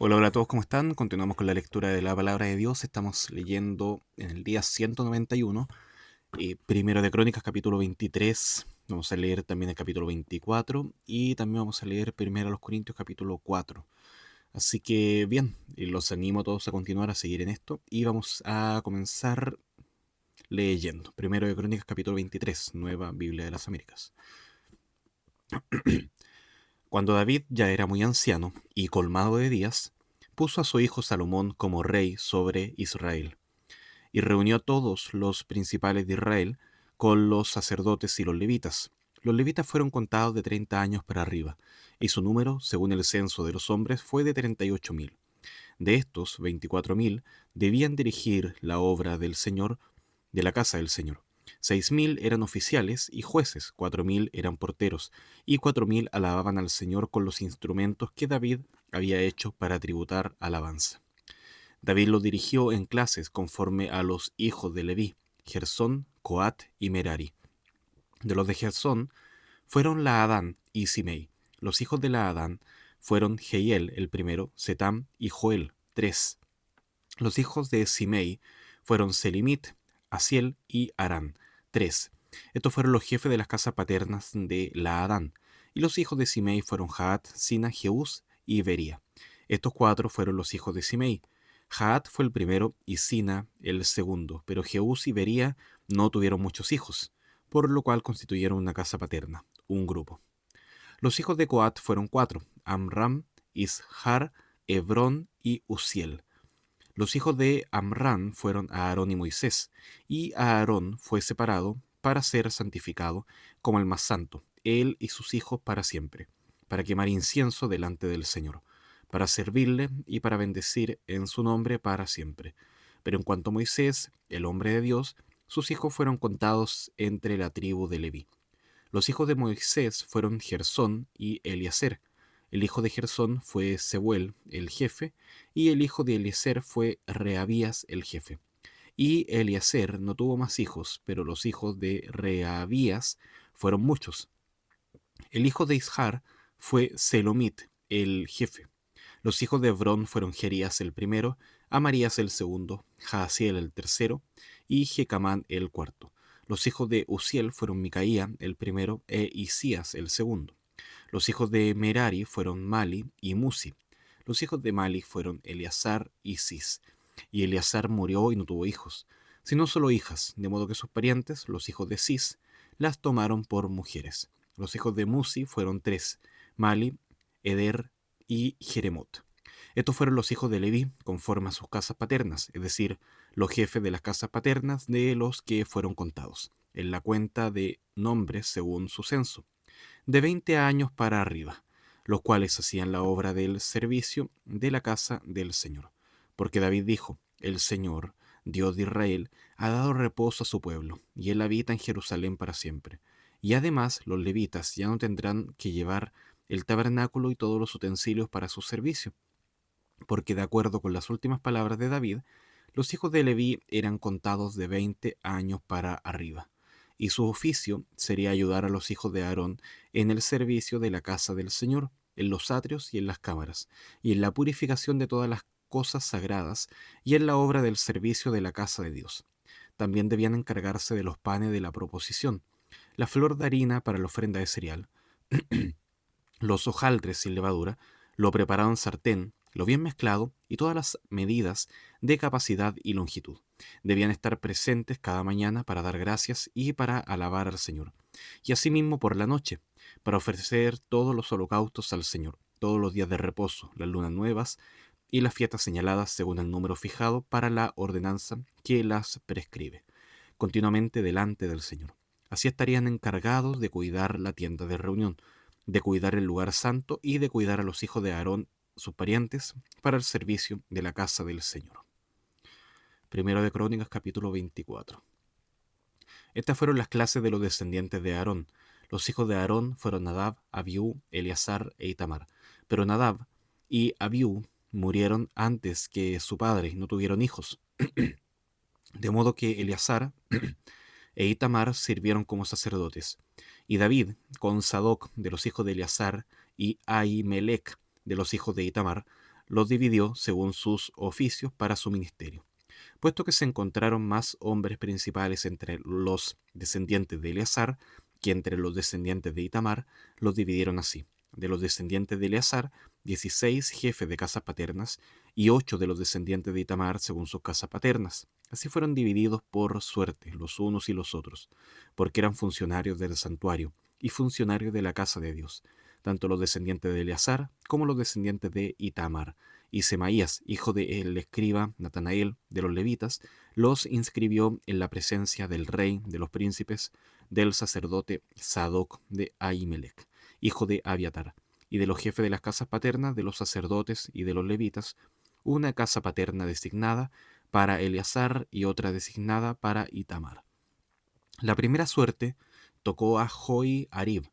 Hola, hola a todos, ¿cómo están? Continuamos con la lectura de la palabra de Dios. Estamos leyendo en el día 191, primero de Crónicas, capítulo 23. Vamos a leer también el capítulo 24 y también vamos a leer primero a los Corintios, capítulo 4. Así que bien, los animo a todos a continuar a seguir en esto y vamos a comenzar leyendo. Primero de Crónicas, capítulo 23, Nueva Biblia de las Américas. Cuando David ya era muy anciano y colmado de días, puso a su hijo Salomón como rey sobre Israel, y reunió a todos los principales de Israel con los sacerdotes y los levitas. Los levitas fueron contados de 30 años para arriba, y su número, según el censo de los hombres, fue de 38.000. De estos, 24.000 debían dirigir la obra del Señor, de la casa del Señor. 6.000 eran oficiales y jueces, 4.000 eran porteros, y 4.000 alababan al Señor con los instrumentos que David había hecho para tributar alabanza. David los dirigió en clases conforme a los hijos de Leví: Gersón, Coat y Merari. De los de Gersón fueron Laadán y Simei. Los hijos de Laadán fueron Jehiel el primero, Setam y Joel, tres. Los hijos de Simei fueron Selimit, Asiel y Arán, tres. Estos fueron los jefes de las casas paternas de Laadán. Y los hijos de Simei fueron Jaat, Sina, Jeús y Bería. Estos cuatro fueron los hijos de Simei. Jaat fue el primero y Sina el segundo, pero Jeús y Bería no tuvieron muchos hijos, por lo cual constituyeron una casa paterna, un grupo. Los hijos de Coat fueron cuatro: Amram, Ishar, Hebrón y Uziel. Los hijos de Amram fueron Aarón y Moisés, y Aarón fue separado para ser santificado como el más santo, él y sus hijos para siempre, para quemar incienso delante del Señor, para servirle y para bendecir en su nombre para siempre. Pero en cuanto a Moisés, el hombre de Dios, sus hijos fueron contados entre la tribu de Leví. Los hijos de Moisés fueron Gersón y Eliezer. El hijo de Gersón fue Sebuel, el jefe, y el hijo de Eliezer fue Reabías, el jefe. Y Eliezer no tuvo más hijos, pero los hijos de Reabías fueron muchos. El hijo de Ishar fue Selomit, el jefe. Los hijos de Hebrón fueron Jerías el primero, Amarías el segundo, Jaasiel el tercero y Jecamán el cuarto. Los hijos de Uziel fueron Micaía el primero e Isías el segundo. Los hijos de Merari fueron Mali y Musi. Los hijos de Mali fueron Eleazar y Cis. Y Eleazar murió y no tuvo hijos, sino solo hijas, de modo que sus parientes, los hijos de Cis, las tomaron por mujeres. Los hijos de Musi fueron tres: Mali, Eder y Jeremot. Estos fueron los hijos de Leví, conforme a sus casas paternas, es decir, los jefes de las casas paternas de los que fueron contados, en la cuenta de nombres según su censo, de 20 años para arriba, los cuales hacían la obra del servicio de la casa del Señor. Porque David dijo: el Señor, Dios de Israel, ha dado reposo a su pueblo, y él habita en Jerusalén para siempre. Y además los levitas ya no tendrán que llevar el tabernáculo y todos los utensilios para su servicio, porque de acuerdo con las últimas palabras de David, los hijos de Leví eran contados de 20 años para arriba, y su oficio sería ayudar a los hijos de Aarón en el servicio de la casa del Señor, en los atrios y en las cámaras, y en la purificación de todas las cosas sagradas, y en la obra del servicio de la casa de Dios. También debían encargarse de los panes de la proposición, la flor de harina para la ofrenda de cereal, los hojaldres sin levadura, lo preparado en sartén, lo bien mezclado y todas las medidas de capacidad y longitud. Debían estar presentes cada mañana para dar gracias y para alabar al Señor. Y asimismo por la noche, para ofrecer todos los holocaustos al Señor, todos los días de reposo, las lunas nuevas y las fiestas señaladas según el número fijado para la ordenanza que las prescribe, continuamente delante del Señor. Así estarían encargados de cuidar la tienda de reunión, de cuidar el lugar santo y de cuidar a los hijos de Aarón, sus parientes, para el servicio de la casa del Señor. Primero de Crónicas, capítulo 24. Estas fueron las clases de los descendientes de Aarón. Los hijos de Aarón fueron Nadab, Abiú, Eleazar e Itamar. Pero Nadab y Abiú murieron antes que su padre y no tuvieron hijos. De modo que Eleazar e Itamar sirvieron como sacerdotes. Y David, con Sadoc de los hijos de Eleazar y Ahimelech de los hijos de Itamar, los dividió según sus oficios para su ministerio. Puesto que se encontraron más hombres principales entre los descendientes de Eleazar que entre los descendientes de Itamar, los dividieron así. De los descendientes de Eleazar, 16 jefes de casas paternas y 8 de los descendientes de Itamar según sus casas paternas. Así fueron divididos por suerte los unos y los otros, porque eran funcionarios del santuario y funcionarios de la casa de Dios, tanto los descendientes de Eleazar como los descendientes de Itamar. Y Semaías, hijo de el escriba Natanael de los levitas, los inscribió en la presencia del rey, de los príncipes, del sacerdote Sadoc de Ahimelech, hijo de Abiatar, y de los jefes de las casas paternas, de los sacerdotes y de los levitas, una casa paterna designada para Eleazar y otra designada para Itamar. La primera suerte tocó a Joi Arib,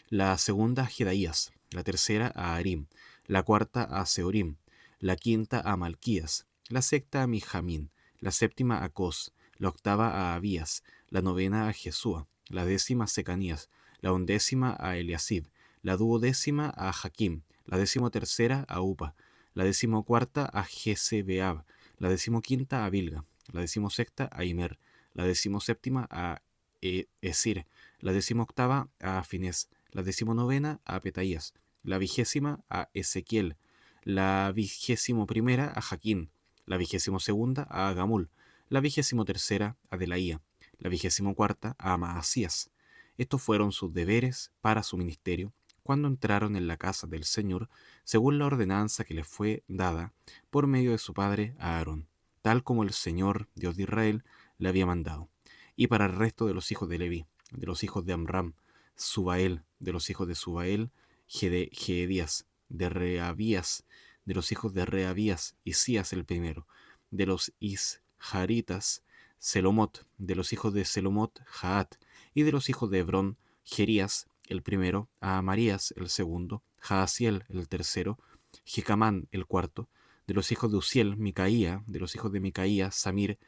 la segunda a Jedaías, la tercera a Arim, la cuarta a Seorim, la quinta a Malquías, la sexta a Mijamín, la séptima a Cos, la octava a Abías, la novena a Jesúa, la décima a Secanías, la undécima a Eliasib, la duodécima a Jaquim, la decimotercera a Upa, la decimocuarta a Jesebeab, la decimoquinta a Bilga, la decimosexta a Imer, la decimoséptima a Esir, la decimoctava a Finés, la decimonovena a Petaías, la 20ª a Ezequiel, la 21ª a Jaquín, la 22ª a Gamul, la 23ª a Delaía, la 24ª a Maasías. Estos fueron sus deberes para su ministerio cuando entraron en la casa del Señor, según la ordenanza que les fue dada por medio de su padre Aarón, tal como el Señor, Dios de Israel, le había mandado. Y para el resto de los hijos de Leví, de los hijos de Amram, Subael, de los hijos de Subael, Gedías, de Reabías, de los hijos de Reabías, Isías el primero, de los Isharitas, Selomot, de los hijos de Selomot, Jaat, y de los hijos de Hebrón, Jerías el primero, Amarías el segundo, Jaasiel el tercero, Jecamán el cuarto, de los hijos de Uziel, Micaía, de los hijos de Micaía, Samir,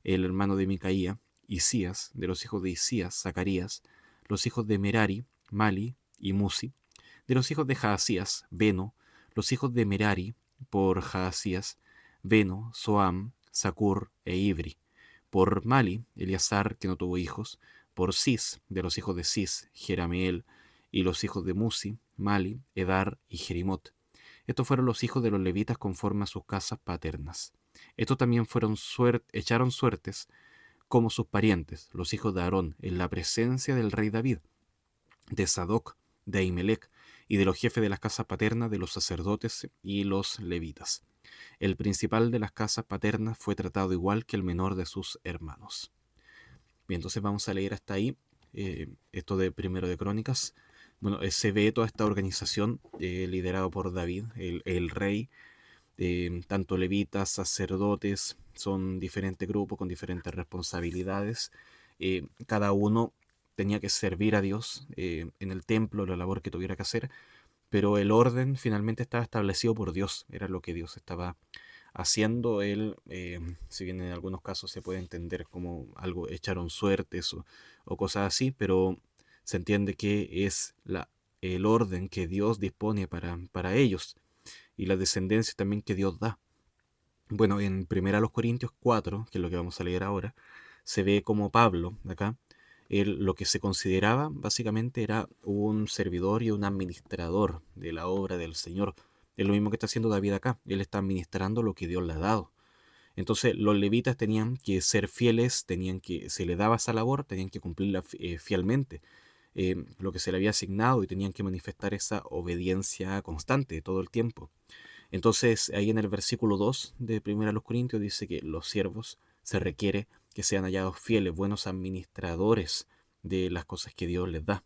el hermano de Micaía, Isías, de los hijos de Isías, Zacarías, los hijos de Merari, Mali y Musi, de los hijos de Jaasías, Beno, los hijos de Merari, por Jaasías, Beno, Soam, Sacur e Ibri, por Mali, Eleazar, que no tuvo hijos, por Cis, de los hijos de Cis, Jerameel, y los hijos de Musi, Mali, Edar y Jerimot. Estos fueron los hijos de los levitas conforme a sus casas paternas. Estos también echaron suertes como sus parientes, los hijos de Aarón, en la presencia del rey David, de Sadoc, de Ahimelech, y de los jefes de las casas paternas de los sacerdotes y los levitas. El principal de las casas paternas fue tratado igual que el menor de sus hermanos. Bien, entonces vamos a leer hasta ahí esto de Primero de Crónicas. Bueno, se ve toda esta organización liderado por David, el rey, tanto levitas, sacerdotes, son diferentes grupos con diferentes responsabilidades. Cada uno tenía que servir a Dios en el templo, la labor que tuviera que hacer, pero el orden finalmente estaba establecido por Dios, era lo que Dios estaba haciendo. Él, si bien en algunos casos se puede entender como algo, echaron suertes o cosas así, pero se entiende que es el orden que Dios dispone para ellos y la descendencia también que Dios da. Bueno, en 1 Corintios 4, que es lo que vamos a leer ahora, se ve como Pablo, acá, lo que se consideraba básicamente era un servidor y un administrador de la obra del Señor. Es lo mismo que está haciendo David acá. Él está administrando lo que Dios le ha dado. Entonces los levitas tenían que ser fieles, se le daba esa labor, tenían que cumplirla fielmente, lo que se le había asignado, y tenían que manifestar esa obediencia constante todo el tiempo. Entonces, ahí en el versículo 2 de 1 Corintios dice que los siervos se requiere que sean hallados fieles, buenos administradores de las cosas que Dios les da.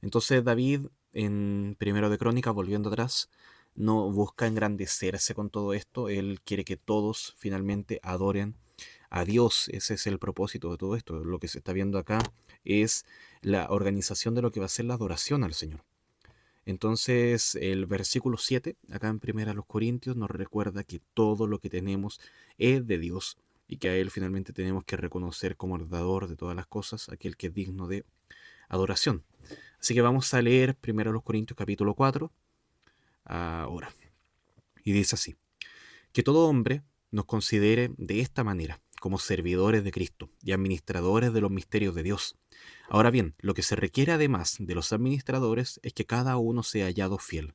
Entonces David, en 1 volviendo atrás, no busca engrandecerse con todo esto. Él quiere que todos finalmente adoren a Dios. Ese es el propósito de todo esto. Lo que se está viendo acá es la organización de lo que va a ser la adoración al Señor. Entonces el versículo 7, acá en 1 nos recuerda que todo lo que tenemos es de Dios y que a Él finalmente tenemos que reconocer como el dador de todas las cosas, aquel que es digno de adoración. Así que vamos a leer 1 Corintios capítulo 4 ahora. Y dice así: que todo hombre nos considere de esta manera, como servidores de Cristo y administradores de los misterios de Dios. Ahora bien, lo que se requiere además de los administradores es que cada uno sea hallado fiel.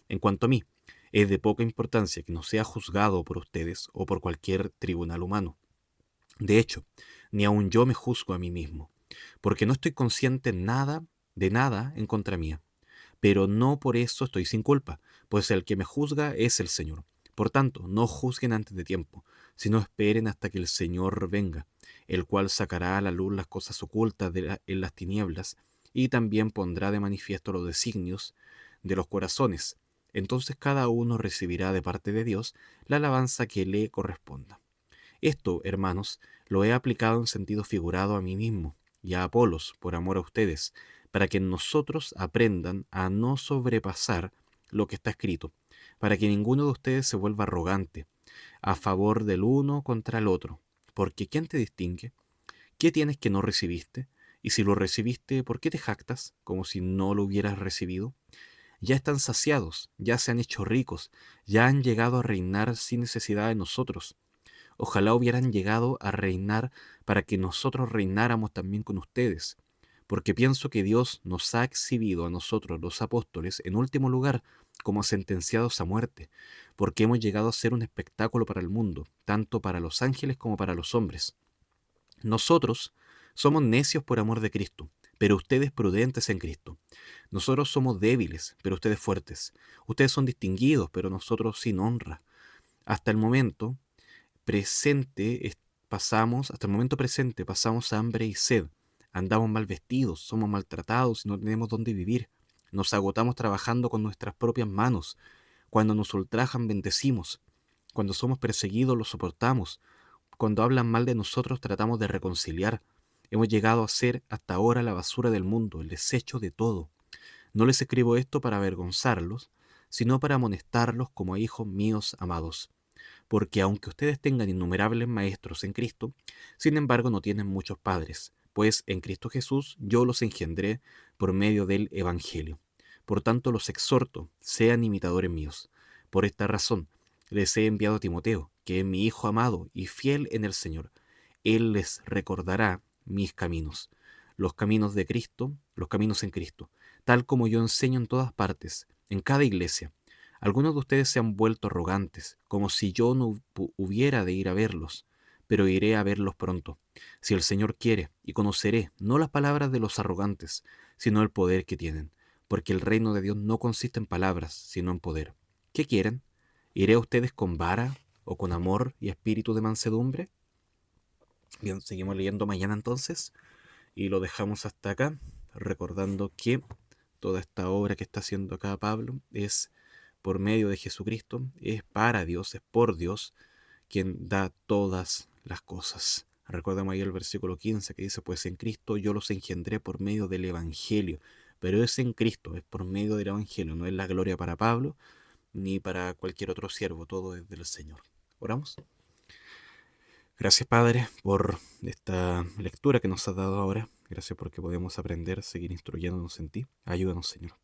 En cuanto a mí, es de poca importancia que no sea juzgado por ustedes o por cualquier tribunal humano. De hecho, ni aun yo me juzgo a mí mismo, porque no estoy consciente de nada en contra mía. Pero no por eso estoy sin culpa, pues el que me juzga es el Señor. Por tanto, no juzguen antes de tiempo, sino esperen hasta que el Señor venga, el cual sacará a la luz las cosas ocultas en las tinieblas, y también pondrá de manifiesto los designios de los corazones. Entonces cada uno recibirá de parte de Dios la alabanza que le corresponda. Esto, hermanos, lo he aplicado en sentido figurado a mí mismo y a Apolos por amor a ustedes, para que nosotros aprendan a no sobrepasar lo que está escrito, para que ninguno de ustedes se vuelva arrogante, a favor del uno contra el otro. Porque ¿quién te distingue? ¿Qué tienes que no recibiste? Y si lo recibiste, ¿por qué te jactas como si no lo hubieras recibido? Ya están saciados, ya se han hecho ricos, ya han llegado a reinar sin necesidad de nosotros. Ojalá hubieran llegado a reinar para que nosotros reináramos también con ustedes, porque pienso que Dios nos ha exhibido a nosotros, los apóstoles, en último lugar, como sentenciados a muerte, porque hemos llegado a ser un espectáculo para el mundo, tanto para los ángeles como para los hombres. Nosotros somos necios por amor de Cristo, pero ustedes prudentes en Cristo. Nosotros somos débiles, pero ustedes fuertes. Ustedes son distinguidos, pero nosotros sin honra. Hasta el momento hasta el momento presente pasamos hambre y sed, andamos mal vestidos, somos maltratados y no tenemos dónde vivir. Nos agotamos trabajando con nuestras propias manos. Cuando nos ultrajan, bendecimos. Cuando somos perseguidos, los soportamos. Cuando hablan mal de nosotros, tratamos de reconciliar. Hemos llegado a ser hasta ahora la basura del mundo, el desecho de todo. No les escribo esto para avergonzarlos, sino para amonestarlos como a hijos míos amados. Porque aunque ustedes tengan innumerables maestros en Cristo, sin embargo no tienen muchos padres, pues en Cristo Jesús yo los engendré por medio del Evangelio. Por tanto los exhorto, sean imitadores míos. Por esta razón les he enviado a Timoteo, que es mi hijo amado y fiel en el Señor. Él les recordará mis caminos, los caminos de Cristo, los caminos en Cristo, tal como yo enseño en todas partes, en cada iglesia. Algunos de ustedes se han vuelto arrogantes, como si yo no hubiera de ir a verlos, pero iré a verlos pronto, si el Señor quiere, y conoceré no las palabras de los arrogantes, sino el poder que tienen, porque el reino de Dios no consiste en palabras, sino en poder. ¿Qué quieren? ¿Iré a ustedes con vara o con amor y espíritu de mansedumbre? Bien, seguimos leyendo mañana entonces, y lo dejamos hasta acá, recordando que toda esta obra que está haciendo acá Pablo es por medio de Jesucristo, es para Dios, es por Dios quien da todas las cosas. Recordamos ahí el versículo 15 que dice, pues en Cristo yo los engendré por medio del Evangelio, pero es en Cristo, es por medio del Evangelio, no es la gloria para Pablo ni para cualquier otro siervo, todo es del Señor. ¿Oramos? Gracias Padre por esta lectura que nos has dado ahora, gracias porque podemos aprender, seguir instruyéndonos en ti. Ayúdanos Señor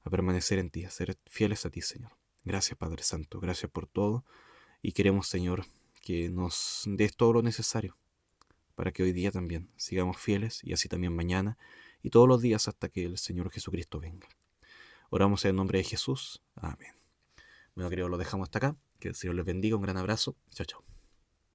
a permanecer en ti, a ser fieles a ti, Señor. Gracias, Padre Santo, gracias por todo. Y queremos, Señor, que nos des todo lo necesario para que hoy día también sigamos fieles y así también mañana y todos los días hasta que el Señor Jesucristo venga. Oramos en el nombre de Jesús. Amén. Bueno, queridos, lo dejamos hasta acá. Que el Señor les bendiga. Un gran abrazo. Chao, chao.